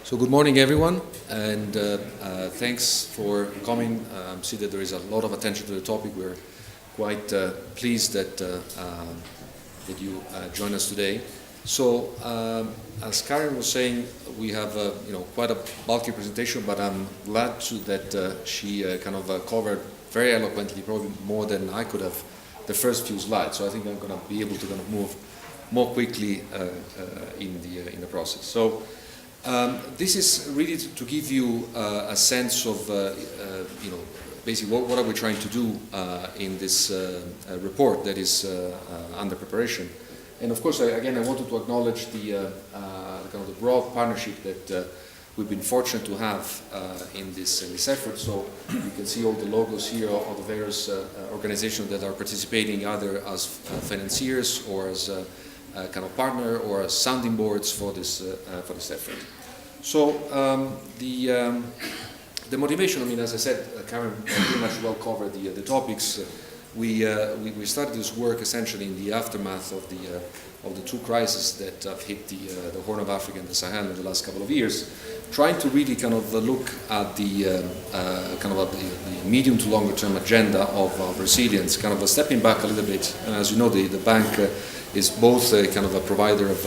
So good morning, everyone, and thanks for coming. See that there is a lot of attention to the topic. We're quite pleased that you join us today. So, as Karen was saying, we have quite a bulky presentation, but I'm glad that she covered very eloquently, probably more than I could have, the first few slides. So I think I'm going to be able to kind of move more quickly in the process. So. This is really to give you a sense of, basically what are we trying to do in this report that is under preparation. And of course, I wanted to acknowledge the broad partnership that we've been fortunate to have in this effort. So you can see all the logos here of the various organizations that are participating, either as financiers or as kind of partner or as sounding boards for this effort. So the motivation, as I said, Karen pretty much well covered the topics. We started this work essentially in the aftermath of the two crises that have hit the Horn of Africa and the Sahel in the last couple of years, trying to really kind of look at the medium to longer term agenda of resilience, kind of stepping back a little bit. And as you know, the bank is both a kind of a provider of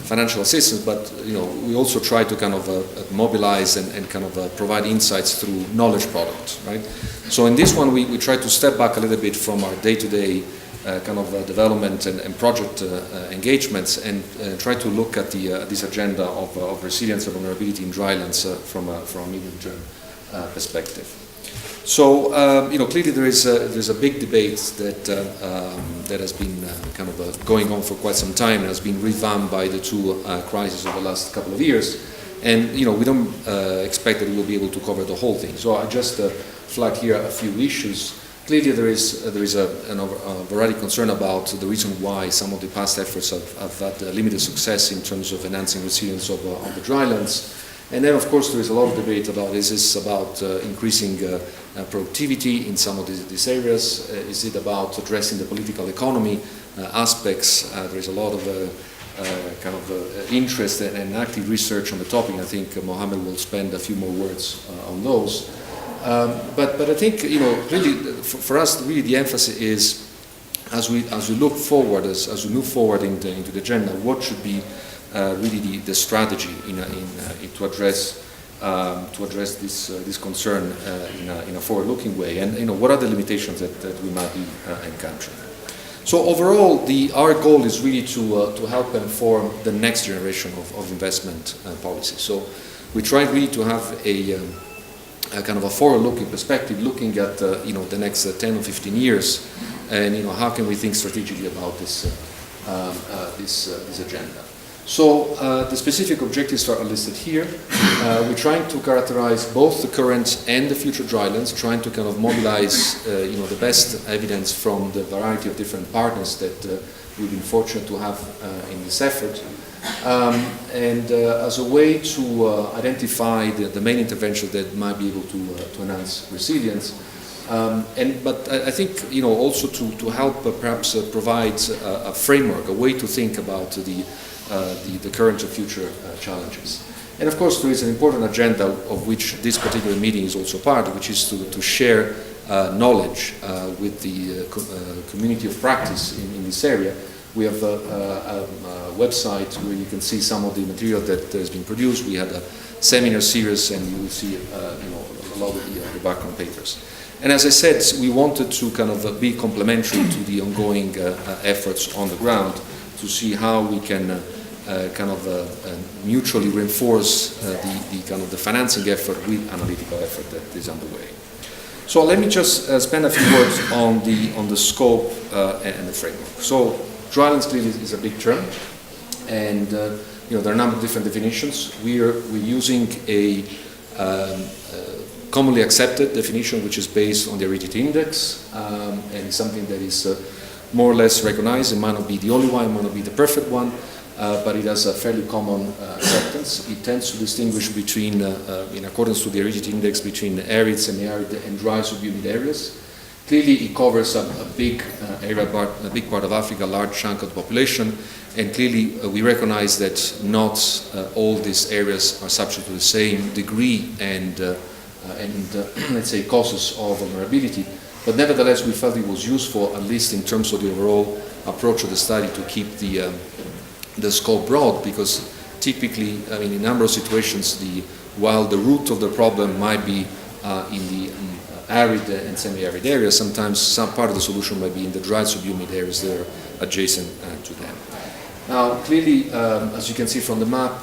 financial assistance, but we also try to kind of mobilize and kind of provide insights through knowledge products, right? So in this one, we try to step back a little bit from our day-to-day kind of development and project engagements and try to look at this agenda of resilience and vulnerability in drylands from a medium-term perspective. So clearly there's a big debate that has been kind of going on for quite some time and has been revamped by the two crises of the last couple of years, and we don't expect that we'll be able to cover the whole thing. So I just flag here a few issues. Clearly there is a variety of concern about the reason why some of the past efforts have had limited success in terms of enhancing resilience of the drylands. And then, of course, there is a lot of debate about, is this about increasing productivity in some of these areas? Is it about addressing the political economy aspects? There is a lot of interest and active research on the topic. I think Mohammed will spend a few more words on those. But I think, really, for us, really the emphasis is, as we look forward, as we move forward into the agenda, what should be really the strategy to address this concern in a forward-looking way, and what are the limitations that we might be encountering. So overall, our goal is really to help inform the next generation of investment policy. So we try really to have a kind of a forward-looking perspective, looking at the next 10 or 15 years, and how can we think strategically about this agenda. So the specific objectives are listed here. We're trying to characterize both the current and the future drylands, trying to kind of mobilize the best evidence from the variety of different partners that we've been fortunate to have in this effort, and as a way to identify the main interventions that might be able to enhance resilience. But I think also to help perhaps provide a framework, a way to think about the current and future challenges. And of course there is an important agenda of which this particular meeting is also part, which is to share knowledge with the community of practice in this area. We have a website where you can see some of the material that has been produced. We had a seminar series, and you will see a lot of the background papers. And as I said, we wanted to kind of be complementary to the ongoing efforts on the ground to see how we can mutually reinforce the financing effort with analytical effort that is underway. So let me just spend a few words on the scope and the framework. So drylands clearly is a big term, and there are a number of different definitions. We're using a commonly accepted definition, which is based on the aridity index, and something that is more or less recognized. It might not be the only one, it might not be the perfect one, but it has a fairly common acceptance. It tends to distinguish between, in accordance to the aridity index, between arid, semi-arid, and dry subhumid areas. Clearly, it covers a big area, a big part of Africa, a large chunk of the population, and clearly we recognize that not all these areas are subject to the same degree and let's say causes of vulnerability. But nevertheless, we felt it was useful, at least in terms of the overall approach of the study, to keep the scope broad, because typically, I mean, in a number of situations, while the root of the problem might be in the arid and semi-arid areas, sometimes some part of the solution might be in the dry subhumid areas that are adjacent to them. Now, clearly, as you can see from the map,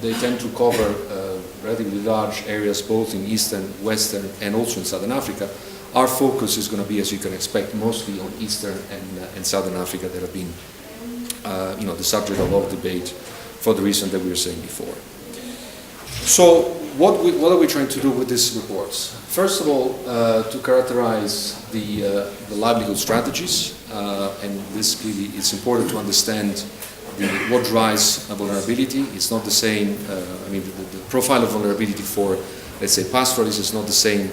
they tend to cover relatively large areas both in eastern, western, and also in southern Africa. Our focus is going to be, as you can expect, mostly on eastern and southern Africa that have been the subject of a lot of debate for the reason that we were saying before. So what are we trying to do with these reports? First of all, to characterize the livelihood strategies, and this clearly it's important to understand what drives a vulnerability. It's not the same, I mean, the profile of vulnerability for, let's say, pastoralists is not the same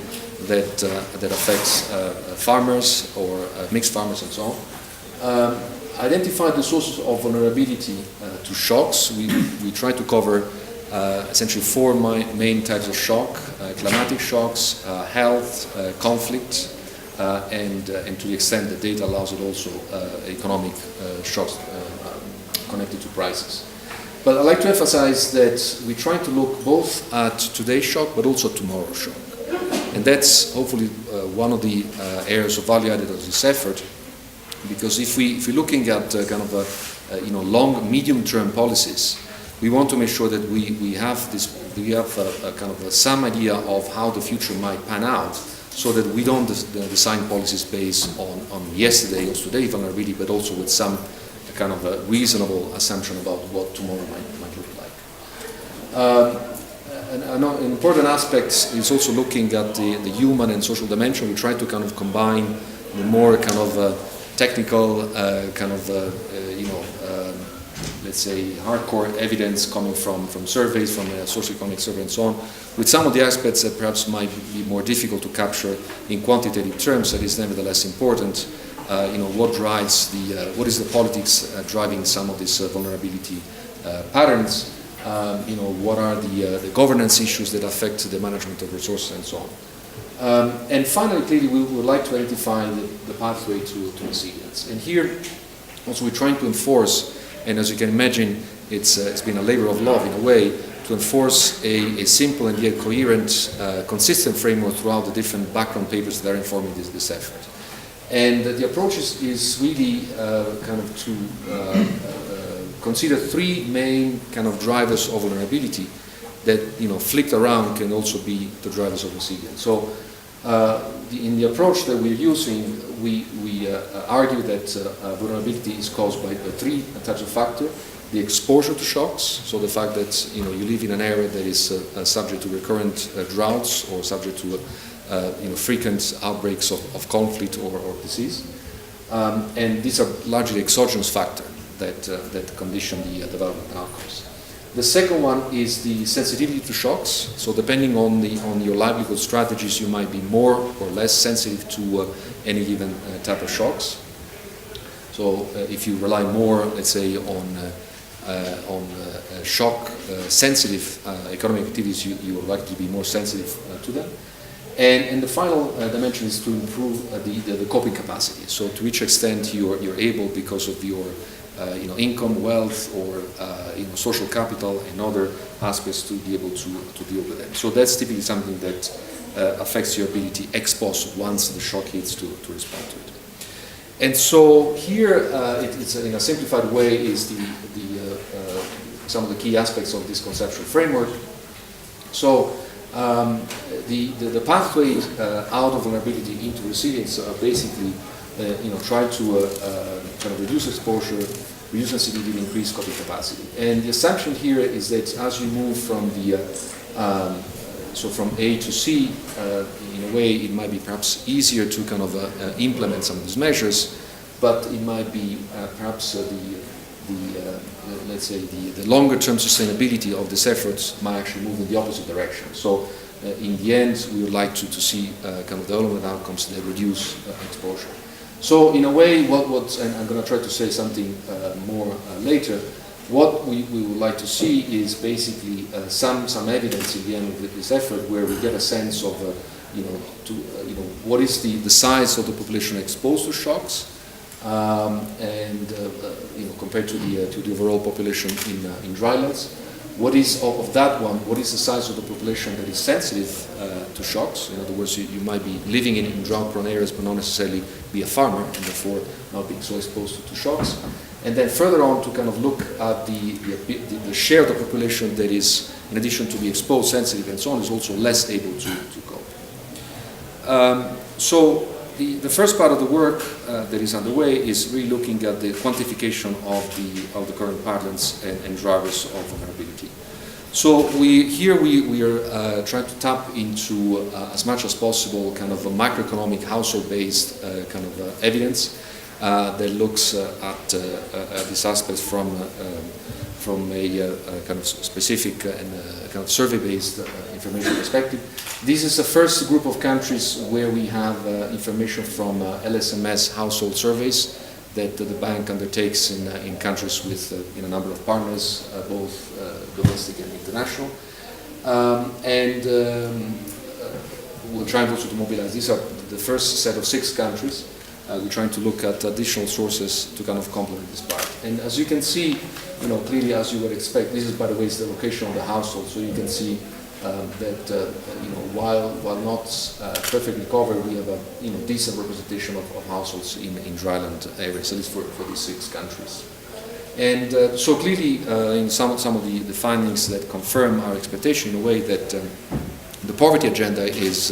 that affects farmers or mixed farmers and so on. Identify the sources of vulnerability to shocks. We try to cover essentially four main types of shock: climatic shocks, health, conflict, and to the extent the data allows it, also economic shocks connected to prices. But I'd like to emphasize that we try to look both at today's shock but also tomorrow's shock. And that's hopefully one of the areas of value added of this effort, because if we're looking at kind of long, medium-term policies, we want to make sure that we have kind of some idea of how the future might pan out, so that we don't design policies based on yesterday or today vulnerability, but also with some kind of a reasonable assumption about what tomorrow might look like. An important aspect is also looking at the human and social dimension. We try to kind of combine the more kind of technical let's say hardcore evidence coming from surveys, from a socioeconomic survey and so on, with some of the aspects that perhaps might be more difficult to capture in quantitative terms, that is nevertheless important. What drives what is the politics driving some of these vulnerability patterns? What are the governance issues that affect the management of resources and so on. And finally, clearly, we would like to identify the pathway to resilience. And here, also, we're trying to enforce, and as you can imagine, it's been a labor of love in a way, to enforce a simple and yet coherent, consistent framework throughout the different background papers that are informing this effort. And the approach is really kind of to consider three main kind of drivers of vulnerability that, flicked around, can also be the drivers of resilience. So in the approach that we're using, we argue that vulnerability is caused by three types of factors: the exposure to shocks, so the fact that you live in an area that is subject to recurrent droughts or subject to frequent outbreaks of conflict or disease, and these are largely exogenous factors that condition the development outcomes. The second one is the sensitivity to shocks. So depending on your livelihood strategies, you might be more or less sensitive to any given type of shocks. So if you rely more, let's say, on shock sensitive economic activities, you are likely to be more sensitive to them. And the final dimension is to improve the coping capacity. So to which extent you're able, because of your income, wealth, or social capital and other aspects, to be able to deal with them. So that's typically something that affects your ability ex post, once the shock hits, to respond to it. And so here, it's in a simplified way, is some of the key aspects of this conceptual framework. So the pathways out of vulnerability into resilience are basically try to kind of reduce exposure, reduce sensitivity, and increase coping capacity. And the assumption here is that as you move from from A to C, in a way it might be perhaps easier to kind of implement some of these measures, but it might be perhaps let's say the longer term sustainability of these efforts might actually move in the opposite direction. So in the end, we would like to see kind of development outcomes that reduce exposure. So in a way, and I'm going to try to say something more later, what we would like to see is basically some evidence in the end of this effort where we get a sense of, what is the size of the population exposed to shocks, and compared to the overall population in drylands. What is of that one? What is the size of the population that is sensitive to shocks? In other words, you might be living in drought-prone areas, but not necessarily be a farmer, and therefore not being so exposed to shocks. And then further on, to kind of look at the share of the population that is, in addition to be exposed, sensitive, and so on, is also less able to cope. So the first part of the work that is underway is really looking at the quantification of the current patterns and drivers of vulnerability. So we are trying to tap into as much as possible kind of a microeconomic household-based kind of evidence that looks at these aspects from a kind of specific and kind of survey-based information perspective. This is the first group of countries where we have information from LSMS household surveys that the bank undertakes in countries with a number of partners, both domestic and international. We're trying also to mobilize. These are the first set of 6 countries. We're trying to look at additional sources to kind of complement this part. And as you can see, clearly as you would expect, this is, by the way, is the location of the household. So you can see that while not perfectly covered, we have a decent representation of households in dryland areas, at least for these 6 countries. And so clearly, in some of the findings that confirm our expectation in a way that the poverty agenda is.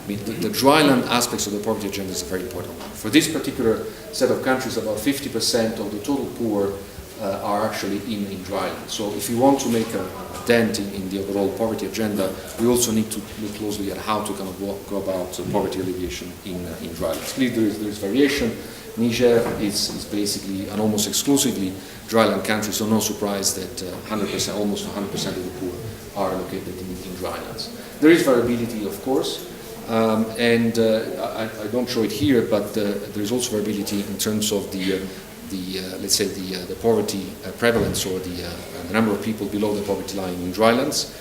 The dryland aspects of the poverty agenda is a very important one. For this particular set of countries, about 50% of the total poor are actually in dryland. So if you want to make a dent in the overall poverty agenda, we also need to look closely at how to kind of go about poverty alleviation in drylands. Clearly there is variation. Niger is basically an almost exclusively dryland country, so no surprise that 100%, almost 100% of the poor are located in drylands. There is variability, of course. I don't show it here, but there is also variability in terms of let's say the poverty prevalence or the number of people below the poverty line in drylands.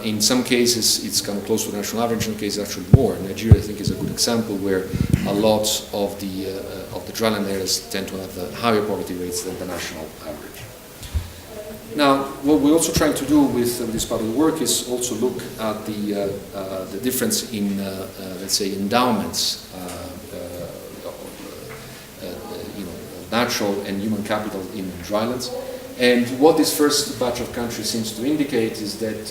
In some cases, it's kind of close to the national average. In some cases, actually more. Nigeria, I think, is a good example where a lot of the dryland areas tend to have higher poverty rates than the national average. Now, what we're also trying to do with this part of the work is also look at the difference in, let's say, endowments, natural and human capital in drylands. And what this first batch of countries seems to indicate is that,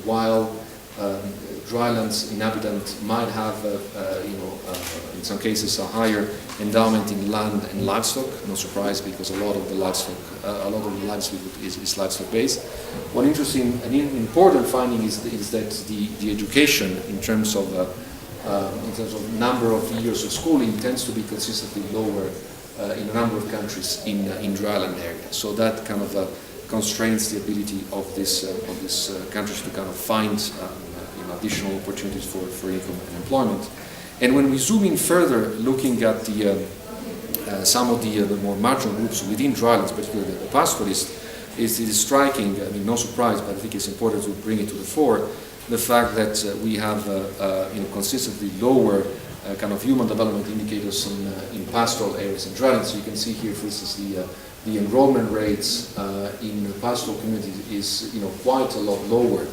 while drylands inhabitants might have, in some cases, a higher endowment in land and livestock. No surprise, because a lot of the livelihood is livestock-based. One interesting and important finding is that the education, in terms of number of years of schooling, tends to be consistently lower in a number of countries in dryland areas. So that kind of constrains the ability of these countries to kind of find additional opportunities for income and employment. And when we zoom in further, looking at some of the more marginal groups within drylands, particularly the pastoralists, is striking. I mean, no surprise, but I think it's important to bring it to the fore. The fact that we have consistently lower kind of human development indicators in pastoral areas and drylands. So you can see here, for instance, the enrollment rates in pastoral communities is quite a lot lower.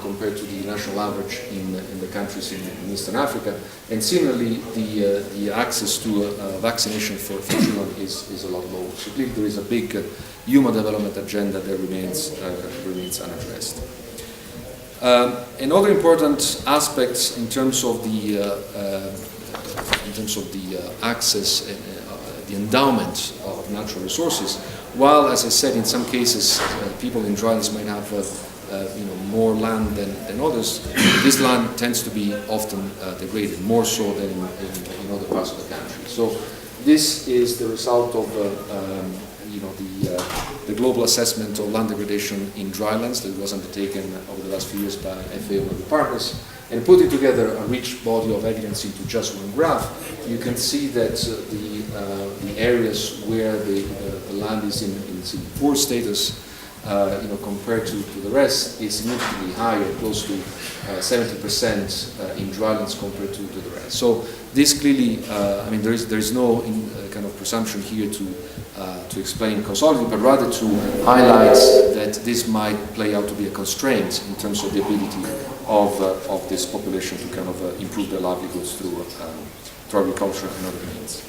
Compared to the national average in the countries in Eastern Africa, and similarly, the access to vaccination for children is a lot lower. So clearly, there is a big human development agenda that remains unaddressed. And other important aspects in terms of the access and the endowment of natural resources. While, as I said, in some cases, people in drylands might have more land than others, this land tends to be often degraded, more so than in other parts of the country. So this is the result of the global assessment of land degradation in drylands that was undertaken over the last few years by FAO and the partners, and putting together a rich body of evidence into just one graph, you can see that the areas where the land is in poor status, compared to the rest, is significantly higher, close to 70% in drylands compared to the rest. So this clearly, there is no kind of presumption here to explain causality, but rather to highlight that this might play out to be a constraint in terms of the ability of this population to kind of improve their livelihoods through agriculture and other means.